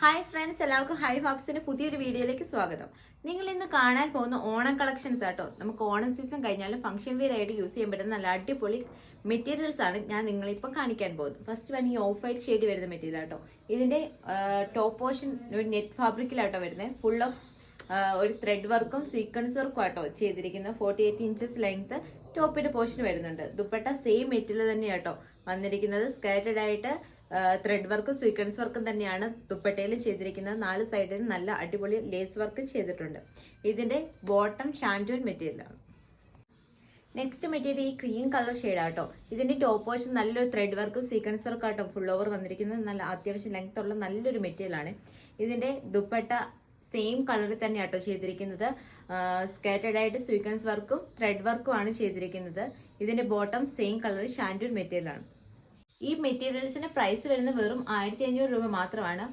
Hi friends, എല്ലാവർക്കും high ഹോപ്സിന്റെ പുതിയൊരു വീഡിയോയിലേക്ക് സ്വാഗതം. നിങ്ങൾ ഇന്ന് കാണാൻ പോകുന്ന ഓണം കളക്ഷൻസ് ആട്ടോ. നമുക്ക് ഓണം സീസൺ കഴിഞ്ഞാലും ഫംഗ്ഷൻ വെയർ ആയിട്ട് യൂസ് ചെയ്യാൻ പറ്റുന്ന നല്ല അടിപൊളി മെറ്റീരിയൽസ് ആണ് ഞാൻ നിങ്ങളിപ്പോൾ കാണിക്കാൻ പോകുന്നത്. ഫസ്റ്റ് വൺ ഈ ഓഫ് വൈറ്റ് ഷെയ്ഡ് വരുന്ന മെറ്റീരിയൽ ആട്ടോ. ഇതിന്റെ ടോപ്പ് പോർഷൻ ഒരു നെറ്റ് ഫാബ്രിക്കിലാട്ടോ വരുന്നത്. ഫുൾ ഓഫ് ഒരു ത്രെഡ് വർക്കും സീക്വൻസ് വർക്കും ആട്ടോ ചെയ്തിരിക്കുന്നത്. 48 ഇഞ്ചസ് ലെങ്ത് ടോപ്പിന്റെ പോർഷൻ വരുന്നുണ്ട്. ദുപ്പട്ട സെയിം മെറ്റീരിയൽ തന്നെയാട്ടോ വന്നിരിക്കുന്നത്. സ്കാറ്റേഡ് ആയിട്ട് ത്രെഡ് വർക്കും സീക്വൻസ് വർക്കും തന്നെയാണ് ദുപ്പട്ടയിൽ ചെയ്തിരിക്കുന്നത്. 4 സൈഡിൽ നല്ല അടിപൊളി ലേസ് വർക്ക് ചെയ്തിട്ടുണ്ട്. ഇതിന്റെ ബോട്ടം ഷാൻറ്റൂൺ മെറ്റീരിയൽ ആണ്. നെക്സ്റ്റ് മെറ്റീരിയൽ ഈ ക്രീം കളർ ഷെയ്ഡ് ആട്ടോ. ഇതിന്റെ ടോപ്പ് പോർഷൻ നല്ലൊരു ത്രെഡ് വർക്കും സീക്വൻസ് വർക്കും ആട്ടോ ഫുൾ ഓവർ വന്നിരിക്കുന്നത്. നല്ല അത്യാവശ്യം ലെങ്ത് ഉള്ള നല്ലൊരു മെറ്റീരിയൽ ആണ്. ഇതിന്റെ ദുപ്പട്ട സെയിം കളറിൽ തന്നെ ആട്ടോ ചെയ്തിരിക്കുന്നത്. സ്കാറ്റേഡ് ആയിട്ട് സീക്വൻസ് വർക്കും ത്രെഡ് വർക്കും ആണ് ചെയ്തിരിക്കുന്നത്. ഇതിന്റെ bottom same colour shantoon material ആണ്. ഈ മെറ്റീരിയൽസിന് പ്രൈസ് വരുന്നത് വെറും 1500 രൂപ മാത്രമാണ്.